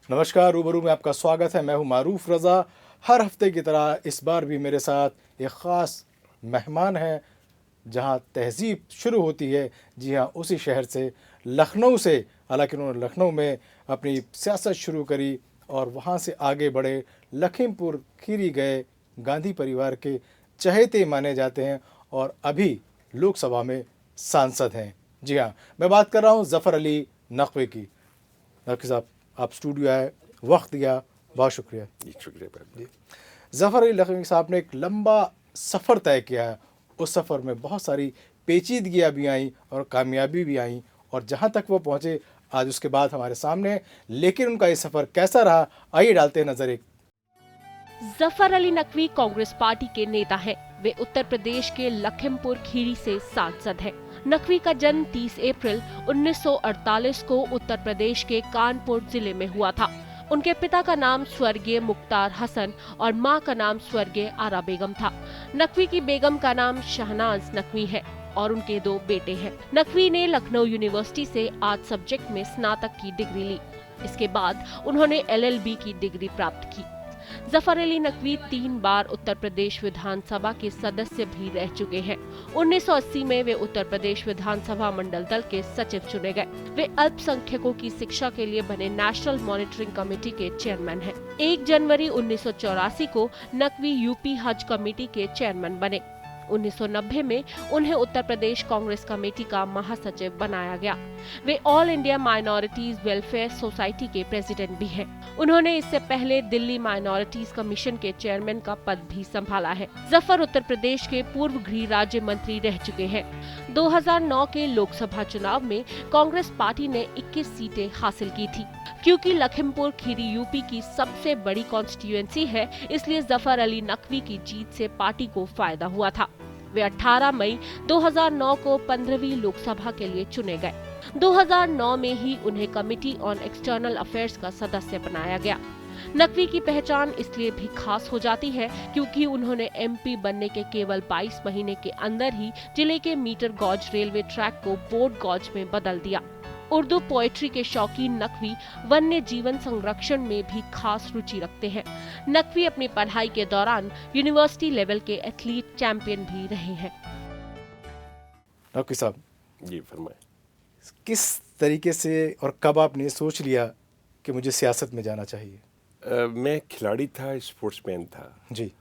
नमस्कार, रूबरू में आपका स्वागत है। मैं हूं मारूफ रज़ा। हर हफ्ते की तरह इस बार भी मेरे साथ एक ख़ास मेहमान है। जहां तहज़ीब शुरू होती है, जी हाँ, उसी शहर से, लखनऊ से। हालांकि उन्होंने लखनऊ में अपनी सियासत शुरू करी और वहां से आगे बढ़े। लखीमपुर खीरी गए, गांधी परिवार के चहेते माने जाते हैं और अभी लोकसभा में सांसद हैं। जी हाँ, मैं बात कर रहा हूँ ज़फ़र अली नकवी की। नकवी साहब, आप स्टूडियो आए, वक्त दिया, बहुत शुक्रिया। जी शुक्रिया जी, भाई। ज़फ़र अली नकवी साहब ने एक लंबा सफ़र तय किया है। उस सफ़र में बहुत सारी पेचीदगियाँ भी आईं और कामयाबी भी आईं, और जहाँ तक वो पहुँचे आज उसके बाद हमारे सामने है। लेकिन उनका ये सफ़र कैसा रहा, आइए डालते हैं नज़र एक। जफर अली नकवी कांग्रेस पार्टी के नेता हैं। वे उत्तर प्रदेश के लखीमपुर खीरी से सांसद हैं। नकवी का जन्म 30 अप्रैल 1948 को उत्तर प्रदेश के कानपुर जिले में हुआ था। उनके पिता का नाम स्वर्गीय मुख्तार हसन और मां का नाम स्वर्गीय आरा बेगम था। नकवी की बेगम का नाम शहनाज नकवी है और उनके 2 बेटे हैं। नकवी ने लखनऊ यूनिवर्सिटी से आर्ट सब्जेक्ट में स्नातक की डिग्री ली। इसके बाद उन्होंने LLB की डिग्री प्राप्त की। जफर अली नकवी 3 बार उत्तर प्रदेश विधानसभा के सदस्य भी रह चुके हैं। 1980 में वे उत्तर प्रदेश विधानसभा मंडल दल के सचिव चुने गए। वे अल्पसंख्यकों की शिक्षा के लिए बने नेशनल मॉनिटरिंग कमेटी के चेयरमैन हैं। 1 जनवरी 1984 को नकवी यूपी हज कमेटी के चेयरमैन बने। 1990 में उन्हें उत्तर प्रदेश कांग्रेस कमेटी का महासचिव बनाया गया। वे All India Minorities Welfare Society के प्रेसिडेंट भी हैं। उन्होंने इससे पहले दिल्ली माइनॉरिटीज कमीशन के चेयरमैन का पद भी संभाला है। जफर उत्तर प्रदेश के पूर्व गृह राज्य मंत्री रह चुके हैं। 2009 के लोकसभा चुनाव में कांग्रेस पार्टी ने 21 सीटें हासिल की थी। क्योंकि लखीमपुर खीरी यूपी की सबसे बड़ी कॉन्स्टिट्यूएंसी है, इसलिए जफर अली नकवी की जीत से पार्टी को फायदा हुआ था। वे 18 मई 2009 को 15वीं लोकसभा के लिए चुने गए। 2009 में ही उन्हें कमिटी ऑन एक्सटर्नल अफेयर्स का सदस्य बनाया गया। नकवी की पहचान इसलिए भी खास हो जाती है क्योंकि उन्होंने MP बनने के केवल 22 महीने के अंदर ही जिले के मीटर गॉज रेलवे ट्रैक को बोर्ड गॉज में बदल दिया। उर्दू पोएट्री के शौकीन नकवी वन्य जीवन संरक्षण में भी खास रुचि रखते हैं। नकवी अपनी पढ़ाई के दौरान यूनिवर्सिटी लेवल के एथलीट चैंपियन भी रहे हैं। नकवी साहब, जी फरमाए। किस तरीके से और कब आपने सोच लिया कि मुझे सियासत में जाना चाहिए? मैं खिलाड़ी था, स्पोर्ट्समैन था जी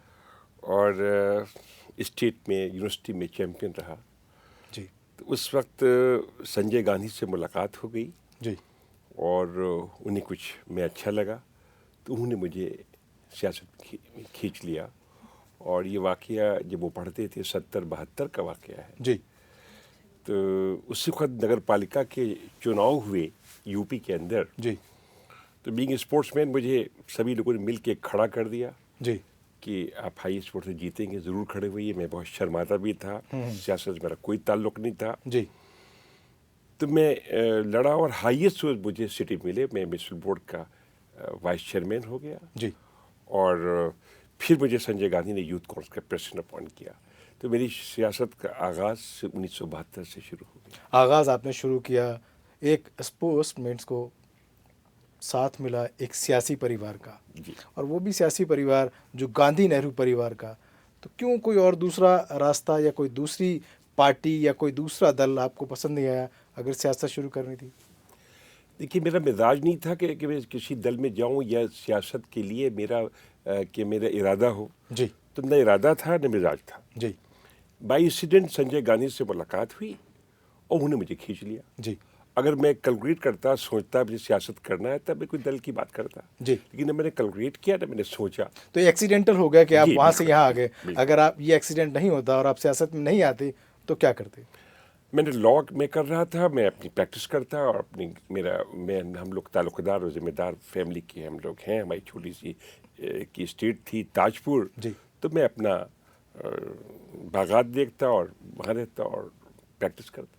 और स्टेट में यूनिवर्सिटी में चैंपियन रहा। जी तो उस वक्त संजय गांधी से मुलाकात हो गई जी और उन्हें कुछ मैं अच्छा लगा तो उन्होंने मुझे सियासत में खींच लिया। और ये वाकया जब वो पढ़ते थे 70-72 का वाकया है। जी तो उसी वक्त नगर पालिका के चुनाव हुए यूपी के अंदर। जी तो बीइंग स्पोर्ट्समैन मुझे सभी लोगों ने मिल के खड़ा कर दिया जी कि आप हाई स्पोर्ट्स से जीतेंगे, ज़रूर खड़े हुइए। मैं बहुत शर्माता भी था, सियासत से मेरा कोई ताल्लुक़ नहीं था। जी तो मैं लड़ा और हाईएस्ट मुझे सिटी मिले। मैं म्यूनसिपल बोर्ड का वाइस चेयरमैन हो गया जी और फिर मुझे संजय गांधी ने यूथ कांग्रेस का प्रेसिडेंट अपॉइंट किया। तो मेरी सियासत का आगाज़ 1972 से शुरू हो गया। आगाज़ आपने शुरू किया एक स्पोर्ट्समैन्स को साथ मिला, एक सियासी परिवार का, जी और वो भी सियासी परिवार जो गांधी नेहरू परिवार का। तो क्यों कोई और दूसरा रास्ता या कोई दूसरी पार्टी या कोई दूसरा दल आपको पसंद नहीं आया अगर सियासत शुरू करनी थी? देखिए, मेरा मिजाज नहीं था कि मैं किसी दल में जाऊं या सियासत के लिए मेरा इरादा हो। जी तो न इरादा था न मिजाज था। जी बाई इंसिडेंट संजय गांधी से मुलाकात हुई और उन्होंने मुझे खींच लिया। जी अगर मैं कैलकुलेट करता, सोचता मुझे सियासत करना है, तब मैं कोई दल की बात करता। जी लेकिन न मैंने कैलकुलेट किया न मैंने सोचा। तो ये एक्सीडेंटल हो गया कि आप जी वहाँ से बिल्कुल, यहाँ आ गए। बिल्कुल। अगर आप ये एक्सीडेंट नहीं होता और आप सियासत में नहीं आते तो क्या करते? मैंने लॉ में कर रहा था, मैं अपनी प्रैक्टिस करता और हम लोग ताल्लुकदार और जिम्मेदार फैमिली के हम लोग हैं। हमारी छोटी सी की स्टेट थी ताजपुर। जी तो मैं अपना बागात देखता और वहाँ रहता और प्रैक्टिस करता।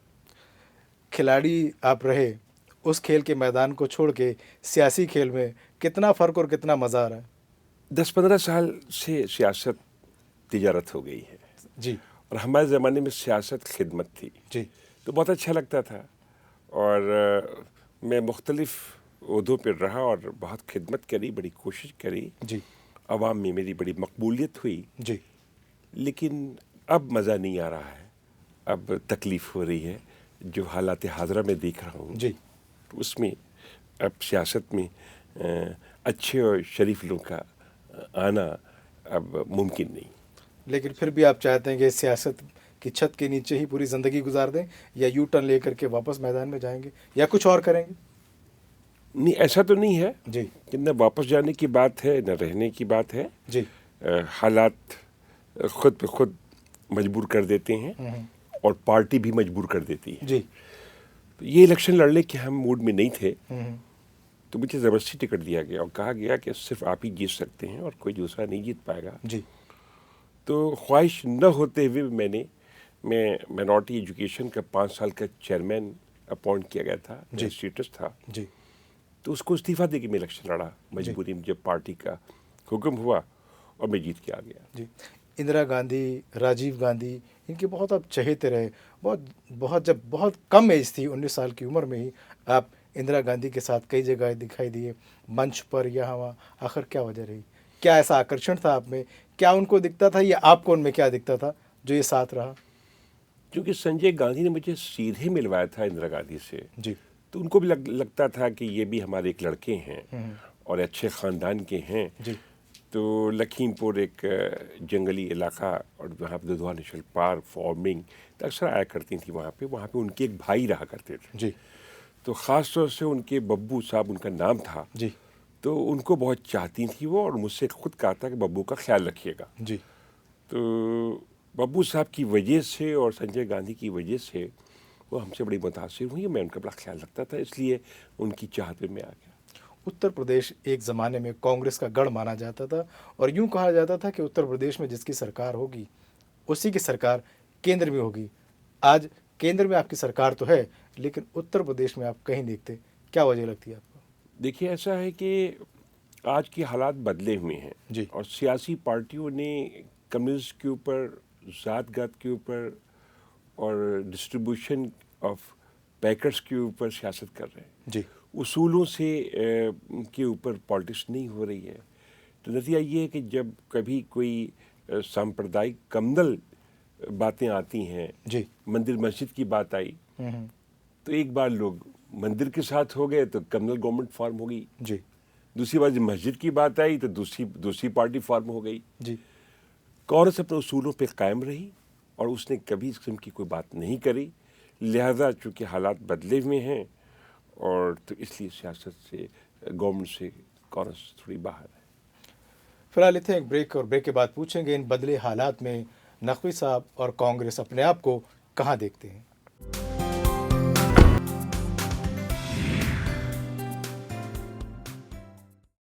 खिलाड़ी आप रहे, उस खेल के मैदान को छोड़ के सियासी खेल में कितना फ़र्क और कितना मज़ा आ रहा है? 10-15 साल से सियासत तिजारत हो गई है जी और हमारे ज़माने में सियासत खिदमत थी। जी तो बहुत अच्छा लगता था और मैं मुख्तलिफ ओहदों पर रहा और बहुत खिदमत करी, बड़ी कोशिश करी। जी अवाम में मेरी बड़ी मकबूलियत हुई, जी लेकिन अब मज़ा नहीं आ रहा है। अब तकलीफ़ हो रही है जो हालात हाज़रा में देख रहा हूँ। जी उसमें अब सियासत में अच्छे और शरीफ लोगों का आना अब मुमकिन नहीं। लेकिन फिर भी आप चाहते हैं कि सियासत की छत के नीचे ही पूरी ज़िंदगी गुजार दें, या यू टर्न लेकर के वापस मैदान में जाएंगे, या कुछ और करेंगे? नहीं, ऐसा तो नहीं है जी कि न वापस जाने की बात है न रहने की बात है। जी हालात खुद पे खुद मजबूर कर देते हैं और पार्टी भी मजबूर कर देती है। जी तो ये इलेक्शन लड़ने के हम मूड में नहीं थे, तो मुझे ज़बरदस्ती टिकट दिया गया और कहा गया कि सिर्फ आप ही जीत सकते हैं और कोई दूसरा नहीं जीत पाएगा। जी तो ख्वाहिश न होते हुए मैं माइनॉरिटी एजुकेशन का 5 साल का चेयरमैन अपॉइंट किया गया था, जी। स्टेटस था, जी तो उसको इस्तीफ़ा दे के मैं इलेक्शन लड़ा मजबूरी में, जब पार्टी का हुक्म हुआ और मैं जीत के आ गया। जी इंदिरा गांधी, राजीव गांधी, इनके बहुत आप चहेते रहे। बहुत बहुत जब बहुत कम एज थी, 19 साल की उम्र में ही आप इंदिरा गांधी के साथ कई जगह दिखाई दिए, मंच पर यहाँ वहाँ। आखिर क्या वजह रही? क्या ऐसा आकर्षण था आप में? क्या उनको दिखता था या आपको उनमें क्या दिखता था जो ये साथ रहा? क्योंकि संजय गांधी ने मुझे सीधे मिलवाया था इंदिरा गांधी से, जी तो उनको भी लगता था कि ये भी हमारे एक लड़के हैं और अच्छे ख़ानदान के हैं। जी तो लखीमपुर एक जंगली इलाका और वहाँ पर दुधवा नेशनल पार्क, फार्मिंग, तो अक्सर आया करती थी वहाँ पे उनके एक भाई रहा करते थे। जी तो ख़ास तौर से उनके बब्बू साहब उनका नाम था, जी तो उनको बहुत चाहती थी वो, और मुझसे खुद कहा था कि बब्बू का ख्याल रखिएगा। जी तो बब्बू साहब की वजह से और संजय गांधी की वजह से वो हमसे बड़ी मुतासिर हुई। मैं उनका बड़ा ख्याल रखता था, इसलिए उनकी चाहत में मैं आ गया। उत्तर प्रदेश एक ज़माने में कांग्रेस का गढ़ माना जाता था, और यूं कहा जाता था कि उत्तर प्रदेश में जिसकी सरकार होगी उसी की सरकार केंद्र में होगी। आज केंद्र में आपकी सरकार तो है, लेकिन उत्तर प्रदेश में आप कहीं देखते। क्या वजह लगती है आपको? देखिए, ऐसा है कि आज के हालात बदले हुए हैं जी और सियासी पार्टियों ने कम्युनिस्ट के ऊपर, ज़ात-गत के ऊपर और डिस्ट्रीब्यूशन ऑफ पैकेट्स के ऊपर सियासत कर रहे हैं। जी उसूलों से के ऊपर पॉलिटिक्स नहीं हो रही है। तो नतीजा ये है कि जब कभी कोई सांप्रदायिक कमनल बातें आती हैं, जी मंदिर मस्जिद की बात आई, तो एक बार लोग मंदिर के साथ हो गए तो कम्युनल गवर्नमेंट फॉर्म हो गई। जी दूसरी बार जब मस्जिद की बात आई तो दूसरी पार्टी फॉर्म हो गई। जी कांग्रेस अपने उसूलों पे कायम रही और उसने कभी इस किस्म की कोई बात नहीं करी। लिहाजा चूँकि हालात बदले हुए हैं और तो इसलिए सियासत से, गवर्नमेंट से कांग्रेस थोड़ी बाहर है। फिलहाल लेते हैं एक ब्रेक, और ब्रेक के बाद पूछेंगे इन बदले हालात में नकवी साहब और कांग्रेस अपने आप को कहाँ देखते हैं।